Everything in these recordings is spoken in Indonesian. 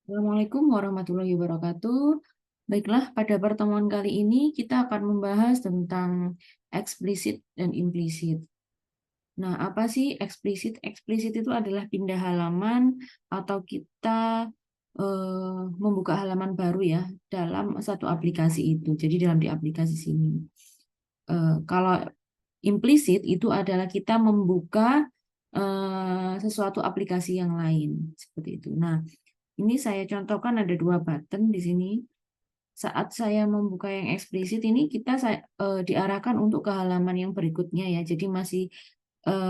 Assalamualaikum warahmatullahi wabarakatuh. Baiklah, pada pertemuan kali ini kita akan membahas tentang eksplisit dan implisit. Nah, apa sih eksplisit? Eksplisit itu adalah pindah halaman atau kita membuka halaman baru ya dalam satu aplikasi itu. Jadi dalam di aplikasi sini. Kalau implisit itu adalah kita membuka sesuatu aplikasi yang lain seperti itu. Nah, ini saya contohkan ada dua button di sini. Saat saya membuka yang eksplisit ini diarahkan untuk ke halaman yang berikutnya ya. Jadi masih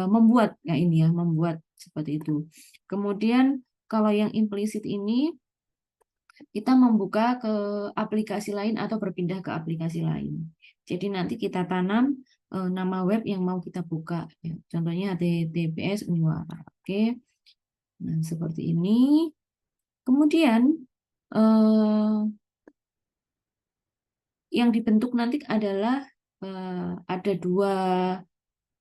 membuat ya ini ya, membuat seperti itu. Kemudian kalau yang implisit ini kita membuka ke aplikasi lain atau berpindah ke aplikasi lain. Jadi nanti kita tanam nama web yang mau kita buka ya. Contohnya HTTPS Uniwara. Oke. Nah, seperti ini. Kemudian eh, yang dibentuk nanti adalah ada dua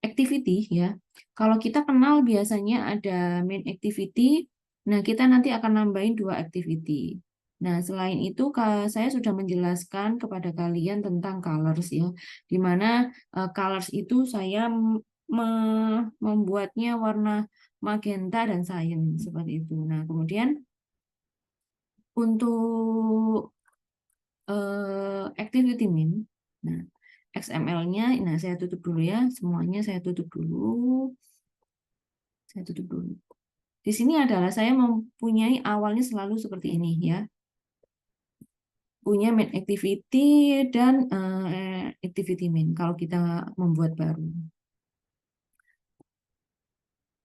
activity ya. Kalau kita kenal biasanya ada main activity, nah kita nanti akan nambahin dua activity. Nah, selain itu saya sudah menjelaskan kepada kalian tentang colors ya, di mana colors itu saya membuatnya warna magenta dan cyan seperti itu. Nah, kemudian untuk activity min. Nah, XML-nya, nah saya tutup dulu ya, semuanya saya tutup dulu, saya tutup dulu. Di sini adalah saya mempunyai awalnya selalu seperti ini ya, punya main activity dan activity min kalau kita membuat baru.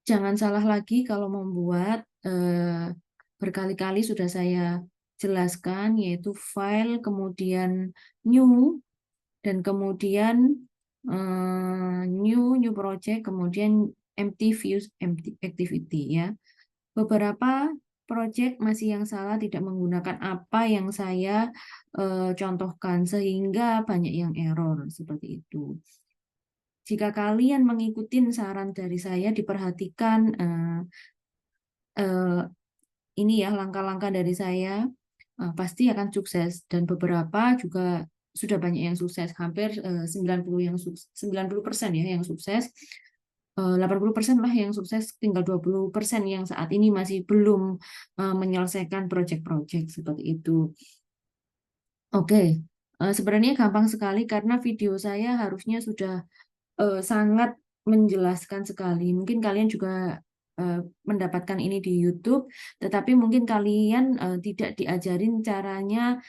Jangan salah lagi kalau membuat berkali-kali sudah saya jelaskan yaitu file kemudian new dan kemudian new project kemudian empty views empty activity ya. Beberapa project masih yang salah tidak menggunakan apa yang saya contohkan sehingga banyak yang error seperti itu. Jika kalian mengikuti saran dari saya diperhatikan eh, ini ya langkah-langkah dari saya pasti akan sukses dan beberapa juga sudah banyak yang sukses hampir 90% ya yang sukses 80% lah yang sukses tinggal 20% yang saat ini masih belum menyelesaikan proyek-proyek seperti itu. Oke, sebenarnya gampang sekali karena video saya harusnya sudah sangat menjelaskan sekali. Mungkin kalian juga eh, mendapatkan ini di YouTube, tetapi mungkin kalian tidak diajarin caranya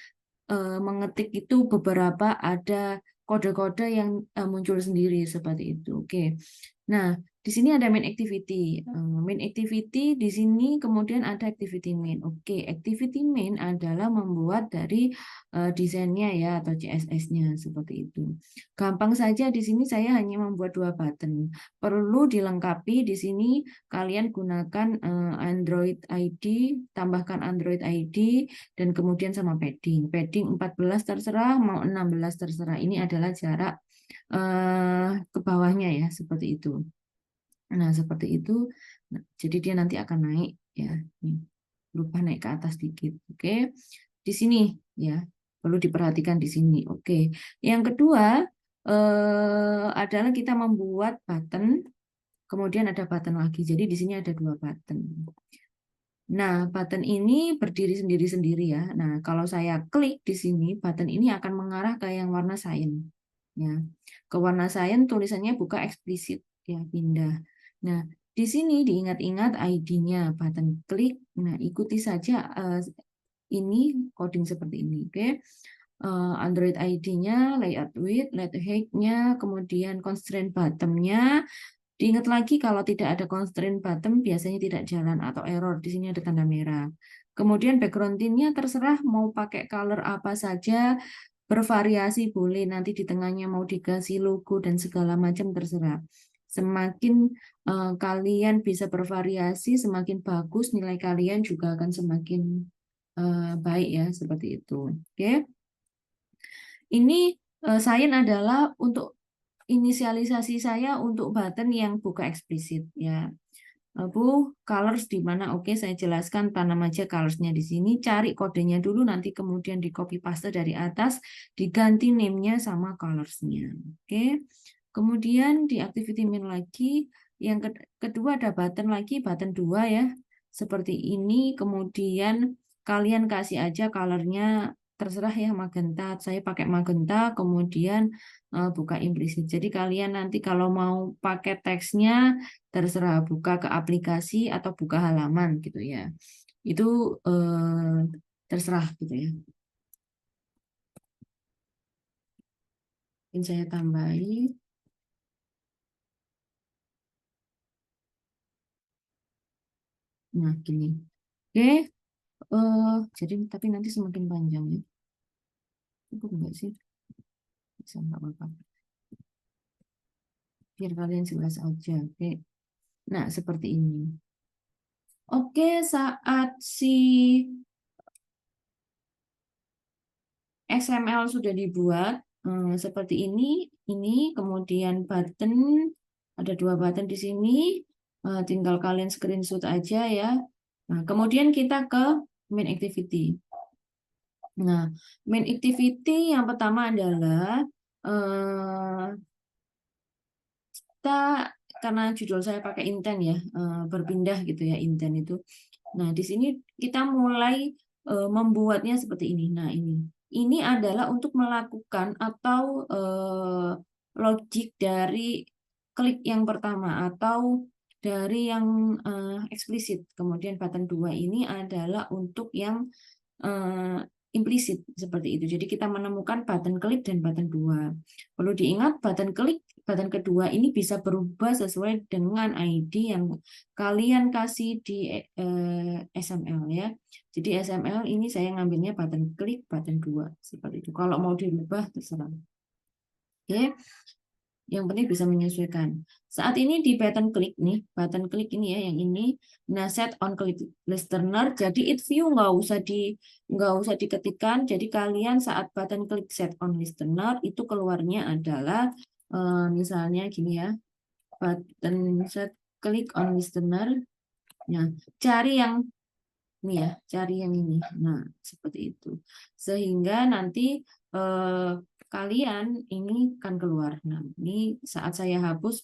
mengetik itu beberapa ada kode-kode yang muncul sendiri seperti itu. Oke. Nah, di sini ada main activity. Main activity di sini kemudian ada activity main. Oke, activity main adalah membuat dari desainnya ya atau CSS-nya seperti itu. Gampang saja di sini saya hanya membuat dua button. Perlu dilengkapi di sini kalian gunakan Android ID, tambahkan Android ID dan kemudian sama padding. Padding 14 terserah, mau 16 terserah. Ini adalah jarak ke bawahnya ya, seperti itu. Nah, seperti itu. Nah, jadi dia nanti akan naik ya. Nih, lupa naik ke atas dikit. Oke. Di sini ya. Perlu diperhatikan di sini. Oke. Yang kedua adalah kita membuat button, kemudian ada button lagi. Jadi di sini ada dua button. Nah, button ini berdiri sendiri-sendiri ya. Nah, kalau saya klik di sini, button ini akan mengarah ke yang warna cyan. Ya, ke warna cyan tulisannya buka eksplisit ya, pindah. Nah, di sini diingat-ingat ID-nya, button klik. Nah, ikuti saja ini coding seperti ini, oke? Android ID-nya, layout width, layout height-nya, kemudian constraint bottom-nya. Diingat lagi kalau tidak ada constraint bottom biasanya tidak jalan atau error. Di sini ada tanda merah. Kemudian background theme-nya terserah mau pakai color apa saja, bervariasi boleh. Nanti di tengahnya mau dikasih logo dan segala macam terserah. Semakin kalian bisa bervariasi, semakin bagus nilai kalian juga akan semakin baik ya seperti itu. Oke. Ini sign adalah untuk inisialisasi saya untuk button yang buka eksplisit ya. colors di mana? Oke, saya jelaskan, tanam aja colorsnya di sini, cari kodenya dulu, nanti kemudian di copy paste dari atas, diganti name-nya sama colorsnya. Oke, kemudian di activity main lagi, yang kedua ada button lagi, button 2 ya, seperti ini. Kemudian kalian kasih aja colornya, terserah ya, magenta. Saya pakai magenta, kemudian buka implisit. Jadi kalian nanti kalau mau pakai teksnya, terserah buka ke aplikasi atau buka halaman gitu ya. Itu terserah gitu ya. Mungkin saya tambahin. Nah, gini. Oke, jadi tapi nanti semakin panjang ya. Cukup enggak sih? Bisa nggak apa-apa. Biar kalian jelas aja. Oke. Nah, seperti ini. Oke, saat si XML sudah dibuat seperti ini kemudian button, ada 2 button di sini, tinggal kalian screenshot aja ya. Nah, kemudian kita ke main activity. Nah, main activity yang pertama adalah kita, karena judul saya pakai intent ya, berpindah gitu ya, intent itu. Nah, di sini kita mulai membuatnya seperti ini. Nah, ini adalah untuk melakukan atau logik dari klik yang pertama atau dari yang eksplisit. Kemudian button 2 ini adalah untuk yang eh, implisit seperti itu. Jadi kita menemukan button klik dan button 2. Perlu diingat button klik, button kedua ini bisa berubah sesuai dengan ID yang kalian kasih di SML ya. Jadi SML ini saya ngambilnya button klik, button 2 seperti itu. Kalau mau dirubah terserah. Oke. Yang penting bisa menyesuaikan. Saat ini di button klik nih, button klik ini ya, yang ini. Nah, set on click listener. Jadi it view nggak usah diketikkan. Jadi kalian saat button klik set on listener itu keluarnya adalah misalnya gini ya, button set klik on listener. Nah, cari yang ini ya, cari yang ini. Nah, seperti itu. Sehingga nanti eh, kalian ini kan keluar. Nah, ini saat saya hapus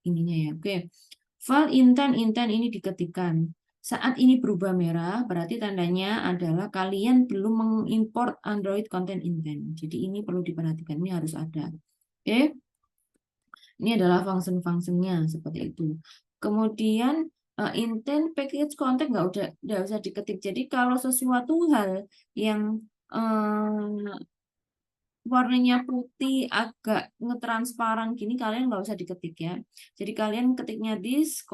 ininya ya. Oke. File intent ini diketikkan. Saat ini berubah merah, berarti tandanya adalah kalian belum mengimport Android Content Intent. Jadi ini perlu diperhatikan, ini harus ada. Oke. Ini adalah function-functionnya seperti itu. Kemudian intent package content nggak usah diketik. Jadi kalau sesuatu hal yang warnanya putih agak ngetransparan gini, kalian nggak usah diketik ya. Jadi kalian ketiknya this,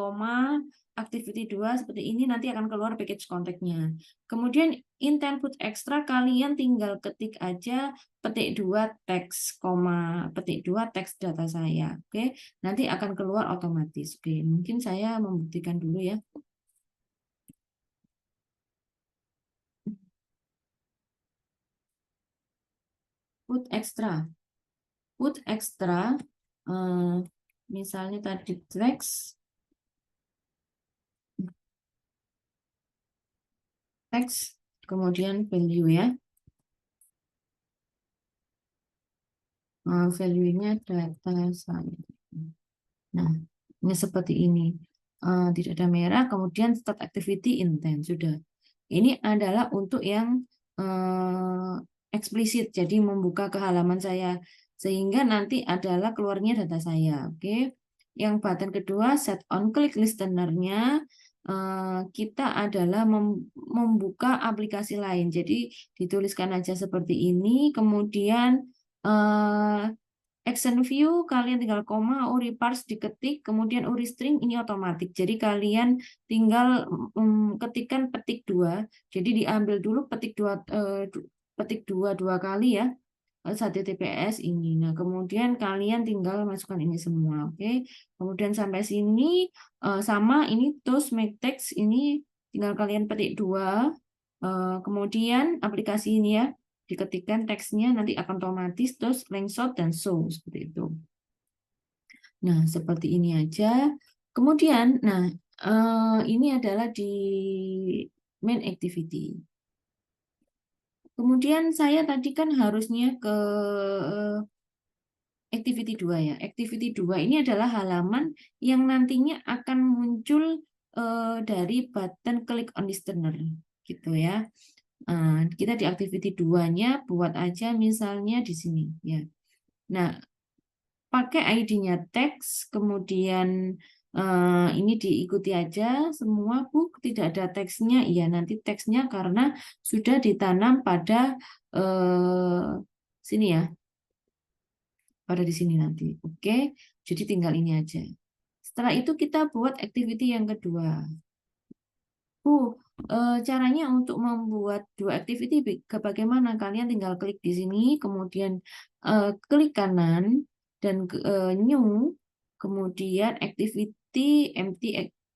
activity 2 seperti ini, nanti akan keluar package kontaknya. Kemudian intent put extra, kalian tinggal ketik aja petik 2 teks, petik 2 teks data saya. Oke, nanti akan keluar otomatis. Oke, mungkin saya membuktikan dulu ya. Put extra. Put extra, misalnya tadi teks, kemudian value ya. Value-nya data saya. Nah, ini seperti ini. Tidak ada merah, kemudian start activity intent. Sudah. Ini adalah untuk yang eksplisit, jadi membuka ke halaman saya. Sehingga nanti adalah keluarnya data saya. Oke. Yang button kedua, set on click listener-nya, kita adalah membuka aplikasi lain. Jadi dituliskan aja seperti ini, kemudian action view kalian tinggal koma, URI parse diketik, kemudian URI string ini otomatis. Jadi kalian tinggal ketikkan petik 2. Jadi diambil dulu petik 2 kali ya. HTTPS ini. Nah, kemudian kalian tinggal masukkan ini semua, oke? Kemudian sampai sini sama ini toast make text ini tinggal kalian petik 2. Kemudian aplikasi ini ya, diketikkan teksnya nanti akan otomatis terus lengshot dan show seperti itu. Nah, seperti ini aja. Kemudian, nah ini adalah di main activity. Kemudian saya tadi kan harusnya ke activity 2 ya. Activity 2 ini adalah halaman yang nantinya akan muncul dari button click on listener gitu ya. Kita di activity 2-nya buat aja misalnya di sini ya. Nah, pakai ID-nya teks, kemudian ini diikuti aja semua, Bu, tidak ada teksnya. Iya, nanti teksnya karena sudah ditanam pada sini ya, pada di sini nanti. Oke, jadi tinggal ini aja. Setelah itu kita buat activity yang kedua. Bu, caranya untuk membuat dua activity bagaimana? Kalian tinggal klik di sini, kemudian klik kanan dan new, kemudian activity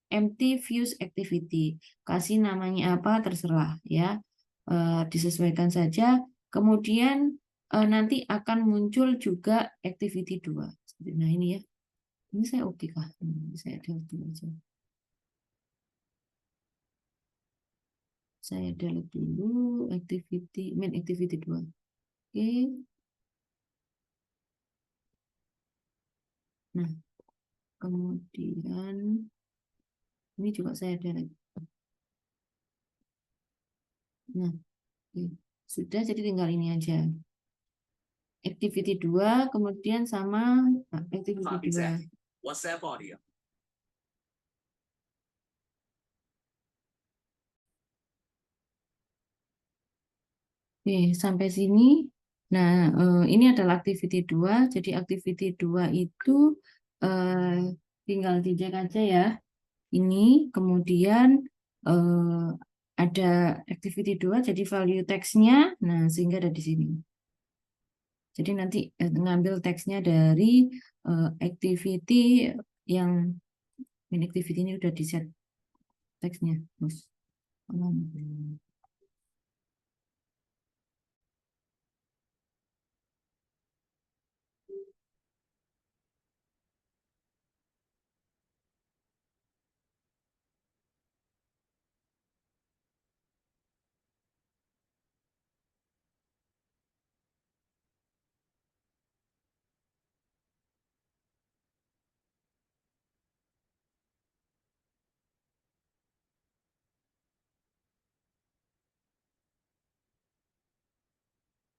empty views activity. Kasih namanya apa terserah ya. Disesuaikan saja. Kemudian nanti akan muncul juga activity 2. Nah, ini ya. Ini saya oke kah? Saya delete dulu aja. Saya delete dulu activity main activity 2. Oke. Nah, kemudian ini juga saya delete. Nah, oke. Sudah, jadi tinggal ini aja. Activity 2 kemudian sama activity 2. WhatsApp audio. Oke, sampai sini. Nah, ini adalah activity 2. Jadi activity 2 itu tinggal dicek aja ya. Ini kemudian ada activity 2 jadi value teksnya, nah sehingga ada di sini. Jadi nanti ngambil teksnya dari activity yang main activity ini udah di set teksnya, Bos.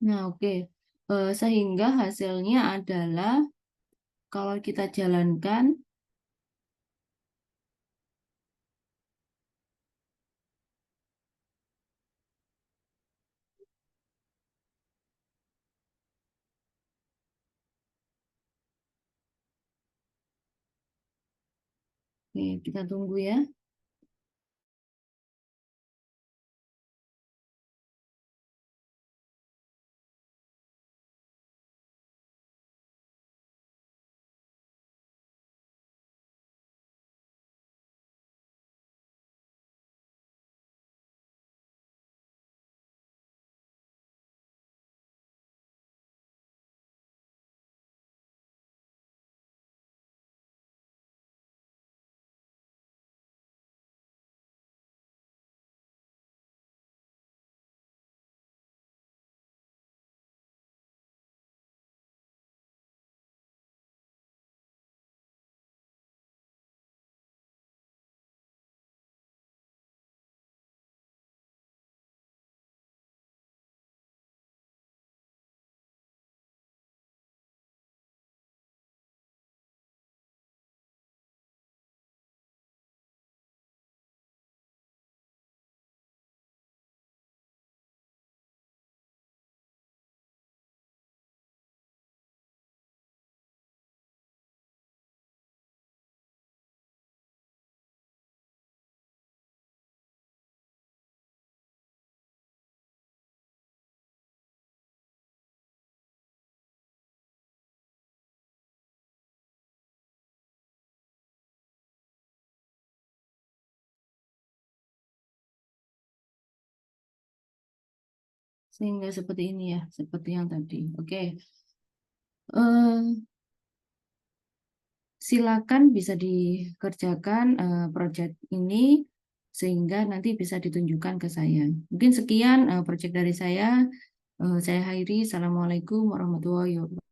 Nah, oke. Sehingga hasilnya adalah kalau kita jalankan, oke, kita tunggu ya. Sehingga seperti ini ya, seperti yang tadi. Oke. silakan bisa dikerjakan proyek ini sehingga nanti bisa ditunjukkan ke saya. Mungkin sekian proyek dari saya. Saya Hairi. Assalamualaikum warahmatullahi wabarakatuh.